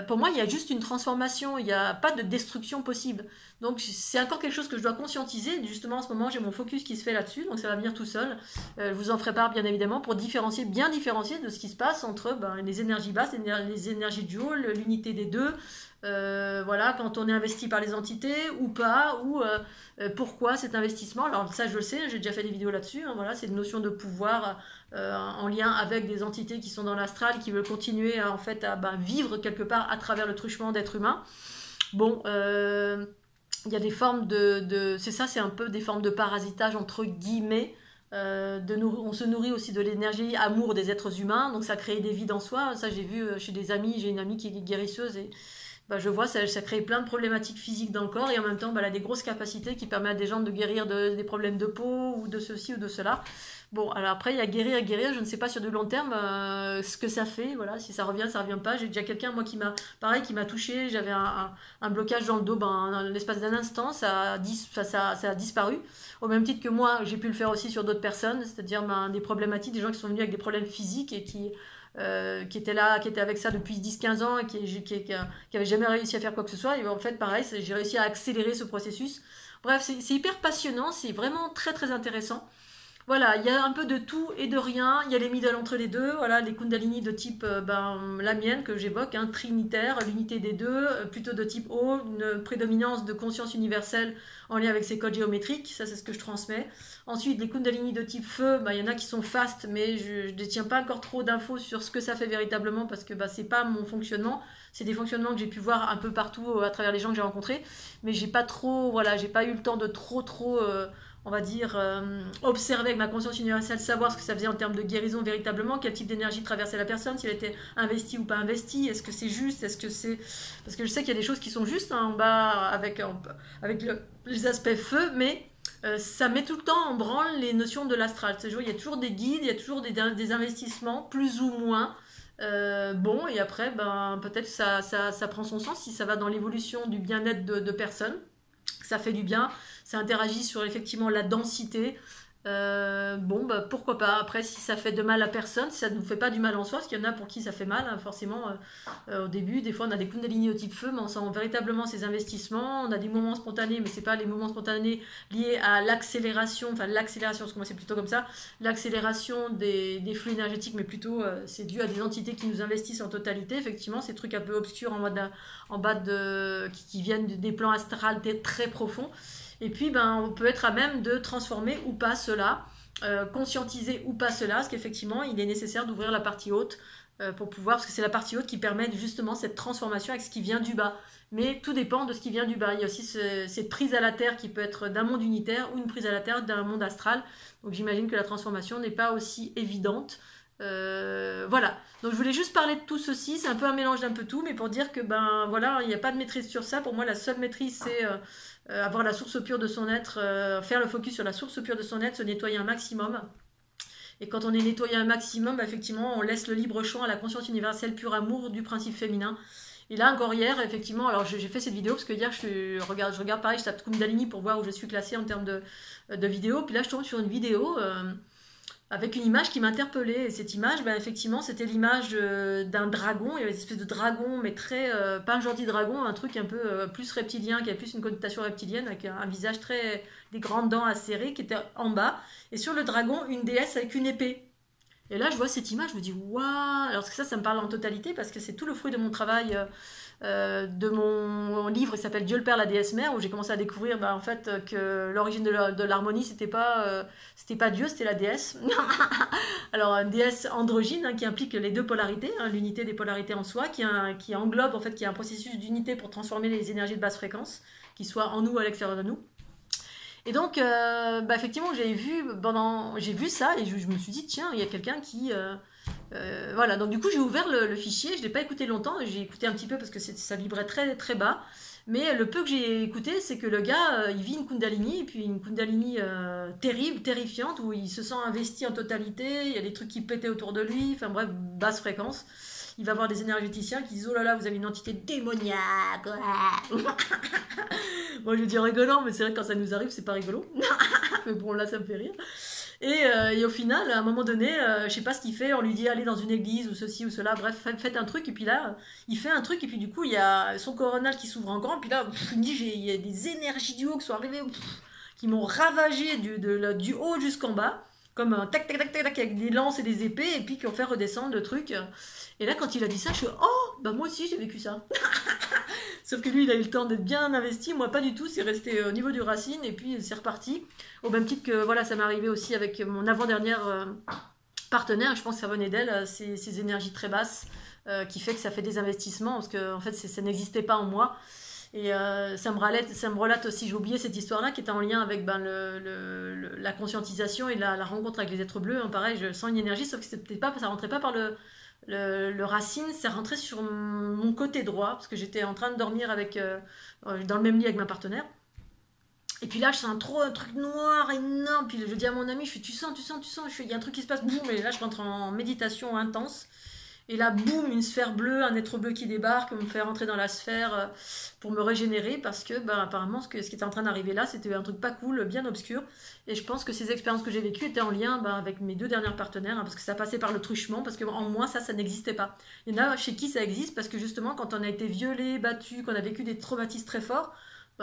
Pour moi, il y a juste une transformation, il n'y a pas de destruction possible. Donc c'est encore quelque chose que je dois conscientiser. Justement, en ce moment, j'ai mon focus qui se fait là-dessus, donc ça va venir tout seul. Je vous en ferai part, bien évidemment, pour bien différencier de ce qui se passe entre les énergies basses, les énergies duales, l'unité des deux. Voilà, quand on est investi par les entités ou pas, ou pourquoi cet investissement. Alors ça, je le sais, j'ai déjà fait des vidéos là-dessus. Hein, voilà, c'est une notion de pouvoir en lien avec des entités qui sont dans l'astral, qui veulent continuer à vivre quelque part à travers le truchement d'êtres humains. Bon, il y a des formes c'est ça, c'est un peu des formes de parasitage entre guillemets. On se nourrit aussi de l'énergie amour des êtres humains, donc ça crée des vides en soi. Ça, j'ai vu chez des amis, j'ai une amie qui est guérisseuse et bah, je vois ça crée plein de problématiques physiques dans le corps et en même temps, bah, elle a des grosses capacités qui permettent à des gens de guérir des problèmes de peau ou de ceci ou de cela. Bon, alors après, il y a guérir, je ne sais pas sur du long terme ce que ça fait, voilà, si ça revient pas. J'ai déjà quelqu'un, moi, pareil, qui m'a touché, j'avais un blocage dans le dos, ben, en l'espace d'un instant, ça a disparu. Au même titre que moi, j'ai pu le faire aussi sur d'autres personnes, c'est-à-dire ben, des problématiques, des gens qui sont venus avec des problèmes physiques et qui étaient là, qui étaient avec ça depuis 10-15 ans et qui avaient jamais réussi à faire quoi que ce soit. Et en fait, pareil, j'ai réussi à accélérer ce processus. Bref, c'est hyper passionnant, c'est vraiment très très intéressant. Voilà, il y a un peu de tout et de rien. Il y a les middle entre les deux. Voilà, les kundalini de type la mienne que j'évoque, hein, trinitaire, l'unité des deux, plutôt de type O, une prédominance de conscience universelle en lien avec ces codes géométriques. Ça, c'est ce que je transmets. Ensuite, les kundalini de type feu, il y en a qui sont fast, mais je ne détiens pas encore trop d'infos sur ce que ça fait véritablement parce que c'est pas mon fonctionnement. C'est des fonctionnements que j'ai pu voir un peu partout à travers les gens que j'ai rencontrés, mais j'ai pas trop, voilà, j'ai pas eu le temps de trop on va dire, observer avec ma conscience universelle, savoir ce que ça faisait en termes de guérison véritablement, quel type d'énergie traversait la personne, si elle était investie ou pas investie, est-ce que c'est juste, est-ce que c'est... Parce que je sais qu'il y a des choses qui sont justes hein, en bas avec les aspects feu, mais ça met tout le temps en branle les notions de l'astral. Il y a toujours des guides, il y a toujours des investissements, plus ou moins. Bon, et après, peut-être ça prend son sens si ça va dans l'évolution du bien-être de personnes. Ça fait du bien, ça interagit sur effectivement la densité. Pourquoi pas. Après, si ça fait de mal à personne, si ça ne nous fait pas du mal en soi, parce qu'il y en a pour qui ça fait mal, hein, forcément, au début, des fois on a des kundalini au type feu, mais on sent véritablement ces investissements, on a des moments spontanés, mais c'est pas les moments spontanés liés à l'accélération, parce que moi c'est plutôt comme ça, l'accélération des flux énergétiques, mais plutôt c'est dû à des entités qui nous investissent en totalité, effectivement, ces trucs un peu obscurs en bas qui viennent des plans astrales très profonds. Et puis, on peut être à même de transformer ou pas cela, conscientiser ou pas cela, parce qu'effectivement, il est nécessaire d'ouvrir la partie haute pour pouvoir, parce que c'est la partie haute qui permet justement cette transformation avec ce qui vient du bas. Mais tout dépend de ce qui vient du bas. Il y a aussi cette prise à la terre qui peut être d'un monde unitaire ou une prise à la terre d'un monde astral. Donc j'imagine que la transformation n'est pas aussi évidente. Voilà, donc je voulais juste parler de tout ceci, c'est un peu un mélange d'un peu tout, mais pour dire que voilà, il n'y a pas de maîtrise sur ça. Pour moi, la seule maîtrise, c'est avoir la source pure de son être, faire le focus sur la source pure de son être, se nettoyer un maximum. Et quand on est nettoyé un maximum, effectivement, on laisse le libre champ à la conscience universelle pur amour du principe féminin. Et là, encore hier, effectivement, alors j'ai fait cette vidéo parce que hier, je regarde pareil, je tape Kundalini pour voir où je suis classée en termes de vidéos. Puis là, je tombe sur une vidéo avec une image qui m'interpellait. Et cette image, effectivement, c'était l'image d'un dragon. Il y avait une espèce de dragon, mais très... pas un gentil dragon, un truc un peu plus reptilien, qui avait plus une connotation reptilienne, avec un visage très... des grandes dents acérées, qui était en bas. Et sur le dragon, une déesse avec une épée. Et là, je vois cette image, je me dis, waouh! Alors que ça me parle en totalité, parce que c'est tout le fruit de mon travail... de mon livre, il s'appelle Dieu le Père, la déesse mère, où j'ai commencé à découvrir en fait que l'origine de l'harmonie c'était pas Dieu, c'était la déesse. Alors une déesse androgyne qui implique les deux polarités, l'unité des polarités en soi, qui englobe en fait, qui est un processus d'unité pour transformer les énergies de basse fréquence, qui soient en nous ou à l'extérieur de nous. Et donc, effectivement, j'ai vu ça et je me suis dit, tiens, il y a quelqu'un qui... voilà, donc du coup, j'ai ouvert le fichier, je ne l'ai pas écouté longtemps, j'ai écouté un petit peu parce que ça vibrait très, très bas. Mais le peu que j'ai écouté, c'est que le gars, il vit une Kundalini, et puis une Kundalini terrible, terrifiante, où il se sent investi en totalité, il y a des trucs qui pétaient autour de lui, enfin bref, basse fréquence. Il va voir des énergéticiens qui disent oh là là, vous avez une entité démoniaque. Bon, je dis en rigolant, mais c'est vrai que quand ça nous arrive, c'est pas rigolo. Mais bon, là, ça me fait rire. Et au final, à un moment donné, je sais pas ce qu'il fait, on lui dit allez dans une église ou ceci ou cela, bref, faites un truc, et puis là, il fait un truc, et puis du coup, il y a son coronal qui s'ouvre en grand, et puis là, il me dit il y a des énergies du haut qui sont arrivées, qui m'ont ravagé du haut jusqu'en bas, comme un tac tac tac tac avec des lances et des épées, et puis qui ont fait redescendre le truc. Et là, quand il a dit ça, je suis oh, moi aussi j'ai vécu ça. Sauf que lui, il a eu le temps d'être bien investi, moi pas du tout, c'est resté au niveau du racine, et puis c'est reparti. Au même titre que, voilà, ça m'est arrivé aussi avec mon avant-dernière partenaire, je pense que ça venait d'elle, ces énergies très basses, qui fait que ça fait des investissements, parce que en fait, ça n'existait pas en moi. Et ça me relate aussi, j'ai oublié cette histoire-là, qui était en lien avec la conscientisation et la rencontre avec les êtres bleus. Pareil, je sens une énergie, sauf que ça rentrait pas par le racine, c'est rentré sur mon côté droit, parce que j'étais en train de dormir dans le même lit avec ma partenaire. Et puis là, je sens un truc noir énorme. Puis je dis à mon ami, je fais, tu sens. Il y a un truc qui se passe, boum. Et là, je rentre en méditation intense. Et là, boum, une sphère bleue, un être bleu qui débarque, me fait rentrer dans la sphère pour me régénérer. Parce que, apparemment, ce qui était en train d'arriver là, c'était un truc pas cool, bien obscur. Et je pense que ces expériences que j'ai vécues étaient en lien avec mes 2 dernières partenaires. Parce que ça passait par le truchement. Parce qu'en moi, ça n'existait pas. Il y en a chez qui ça existe. Parce que justement, quand on a été violé, battu, qu'on a vécu des traumatismes très forts,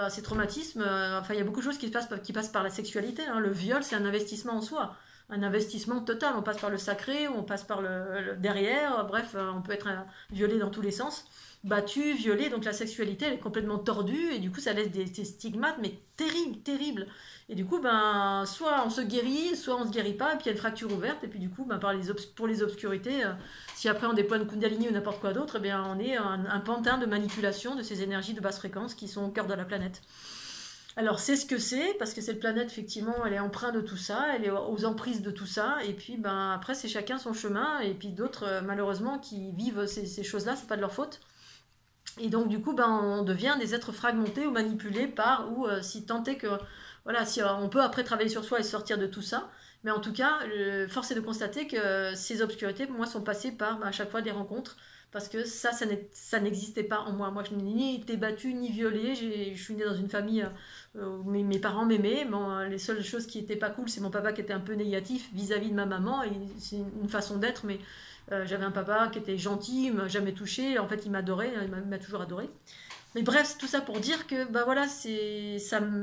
ces traumatismes, il y a beaucoup de choses qui passent par la sexualité. Hein. Le viol, c'est un investissement en soi, un investissement total. On passe par le sacré, on passe par le derrière. Bref, on peut être violé dans tous les sens, battu, violé. Donc la sexualité, elle est complètement tordue et du coup, ça laisse des stigmates, mais terribles, terribles. Et du coup, soit on se guérit, soit on se guérit pas, et puis il y a une fracture ouverte. Et puis du coup, pour les obscurités, si après on déploie une Kundalini ou n'importe quoi d'autre, on est un pantin de manipulation de ces énergies de basse fréquence qui sont au cœur de la planète. Alors c'est ce que c'est, parce que cette planète, effectivement, elle est empreinte de tout ça, elle est aux emprises de tout ça, et puis après c'est chacun son chemin, et puis d'autres, malheureusement, qui vivent ces choses-là, c'est pas de leur faute. Et donc du coup, on devient des êtres fragmentés ou manipulés si tant est que, voilà, si on peut après travailler sur soi et sortir de tout ça, mais en tout cas, force est de constater que ces obscurités, pour moi, sont passées par à chaque fois des rencontres, parce que ça n'existait pas en moi. Moi, je n'ai ni été battue, ni violée, je suis née dans une famille où mes parents m'aimaient. Bon, les seules choses qui étaient pas cool, c'est mon papa qui était un peu négatif vis-à-vis de ma maman, et c'est une façon d'être, mais j'avais un papa qui était gentil, il m'a jamais touché, en fait il m'adorait, il m'a toujours adoré. Mais bref, tout ça pour dire que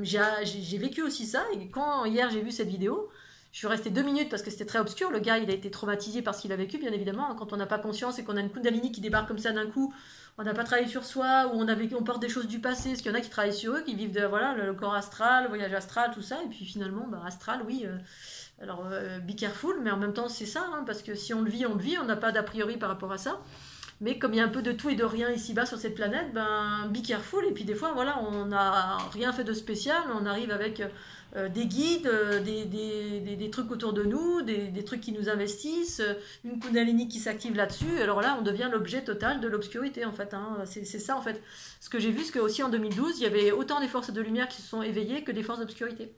j'ai vécu aussi ça, et quand hier j'ai vu cette vidéo, je suis restée 2 minutes parce que c'était très obscur. Le gars, il a été traumatisé par ce qu'il a vécu, bien évidemment. Quand on n'a pas conscience et qu'on a une Kundalini qui débarque comme ça d'un coup, on n'a pas travaillé sur soi, ou on porte des choses du passé, parce qu'il y en a qui travaillent sur eux, qui vivent le corps astral, le voyage astral, tout ça, et puis finalement, astral, oui. Alors, be careful, mais en même temps, c'est ça, hein, parce que si on le vit, on n'a pas d'a priori par rapport à ça. Mais comme il y a un peu de tout et de rien ici-bas sur cette planète, be careful. Et puis des fois, voilà, on n'a rien fait de spécial, on arrive avec des guides, des trucs autour de nous, des trucs qui nous investissent, une Kundalini qui s'active là-dessus. Alors là, on devient l'objet total de l'obscurité, en fait. Hein. C'est ça, en fait. Ce que j'ai vu, c'est qu'aussi en 2012, il y avait autant des forces de lumière qui se sont éveillées que des forces d'obscurité.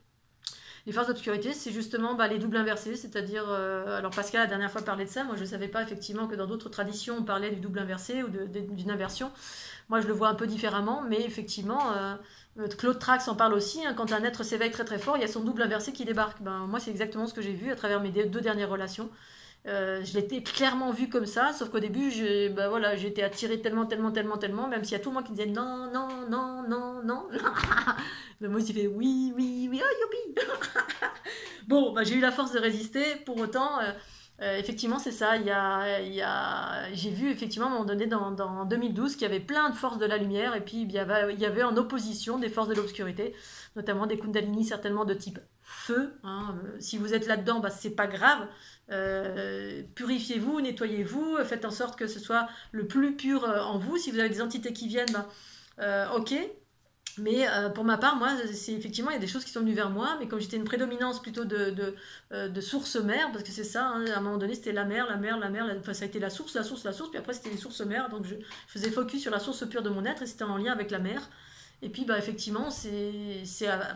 Les forces d'obscurité, c'est justement les doubles inversés, c'est-à-dire, alors Pascal la dernière fois parlait de ça, moi je ne savais pas effectivement que dans d'autres traditions on parlait du double inversé ou d'une inversion. Moi je le vois un peu différemment, mais effectivement, Claude Trax en parle aussi, hein, quand un être s'éveille très très fort, il y a son double inversé qui débarque. Moi c'est exactement ce que j'ai vu à travers mes 2 dernières relations. Je l'étais clairement vu comme ça, sauf qu'au début, j'ai été attirée tellement, même s'il y a tout le monde qui disait non, non, non, non, non. Mais moi, j'ai fait oui, oui, oui, oh youpi. Bon, j'ai eu la force de résister, pour autant, effectivement, c'est ça. J'ai vu effectivement à un moment donné dans 2012 qu'il y avait plein de forces de la lumière, et puis il y avait en opposition des forces de l'obscurité, notamment des Kundalini certainement de type feu. Hein. Si vous êtes là-dedans, c'est pas grave. Purifiez-vous, nettoyez-vous, faites en sorte que ce soit le plus pur en vous. Si vous avez des entités qui viennent, ok. Mais pour ma part, moi, c'est effectivement, il y a des choses qui sont venues vers moi, mais comme j'étais une prédominance plutôt de source mère, parce que c'est ça, hein, à un moment donné, c'était la mer, enfin, ça a été la source, puis après c'était les sources mères, donc je faisais focus sur la source pure de mon être, et c'était en lien avec la mer. Et puis effectivement, c'est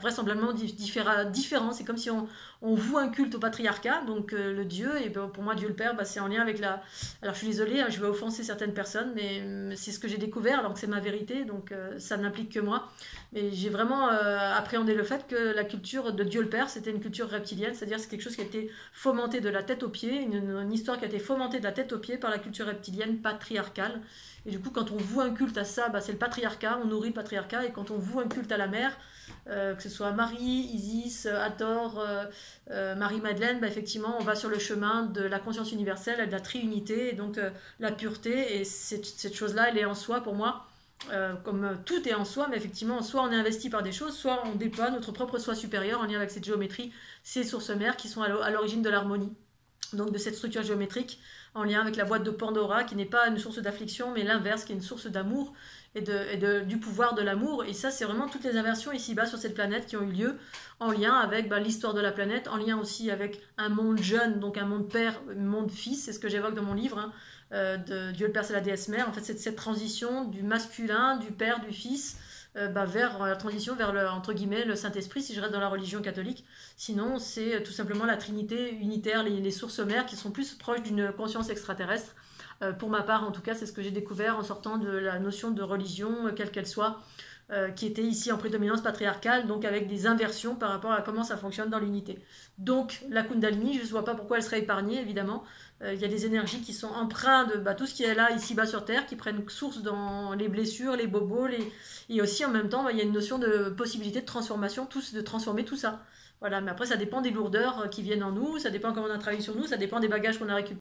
vraisemblablement différent. C'est comme si on voue un culte au patriarcat, donc le Dieu, et pour moi Dieu le Père, c'est en lien avec la... Alors je suis désolée, hein, je vais offenser certaines personnes, mais c'est ce que j'ai découvert, alors que c'est ma vérité, donc ça n'implique que moi. Mais j'ai vraiment appréhendé le fait que la culture de Dieu le Père, c'était une culture reptilienne, c'est-à-dire c'est quelque chose qui a été fomenté de la tête aux pieds, une histoire qui a été fomentée de la tête aux pieds par la culture reptilienne patriarcale. Et du coup, quand on voue un culte à ça, c'est le patriarcat, on nourrit le patriarcat. Et quand on voue un culte à la mère, que ce soit Marie, Isis, Hathor, Marie-Madeleine, effectivement, on va sur le chemin de la conscience universelle, de la triunité, et donc la pureté. Et cette chose-là, elle est en soi pour moi, comme tout est en soi, mais effectivement, soit on est investi par des choses, soit on déploie notre propre soi supérieur en lien avec cette géométrie, ces sources mères qui sont à l'origine de l'harmonie. Donc de cette structure géométrique, en lien avec la boîte de Pandora, qui n'est pas une source d'affliction, mais l'inverse, qui est une source d'amour. du pouvoir de l'amour. Et ça, c'est vraiment toutes les inversions ici-bas sur cette planète qui ont eu lieu en lien avec l'histoire de la planète, en lien aussi avec un monde jeune, donc un monde père, un monde fils, c'est ce que j'évoque dans mon livre, hein, de Dieu le Père, c'est la déesse mère. En fait, c'est cette transition du masculin, du père, du fils, vers la transition vers entre guillemets le Saint-Esprit, si je reste dans la religion catholique. Sinon, c'est tout simplement la Trinité unitaire, les sources mères qui sont plus proches d'une conscience extraterrestre. Pour ma part, en tout cas, c'est ce que j'ai découvert en sortant de la notion de religion, quelle qu'elle soit, qui était ici en prédominance patriarcale, donc avec des inversions par rapport à comment ça fonctionne dans l'unité. Donc, la Kundalini, je ne vois pas pourquoi elle serait épargnée, évidemment. Il y a des énergies qui sont empreintes de tout ce qui est là, ici-bas sur Terre, qui prennent source dans les blessures, les bobos, et aussi en même temps, il y a une notion de possibilité de transformation, de transformer tout ça. Voilà, mais après, ça dépend des lourdeurs qui viennent en nous, ça dépend comment on a travaillé sur nous, ça dépend des bagages qu'on a récupérés.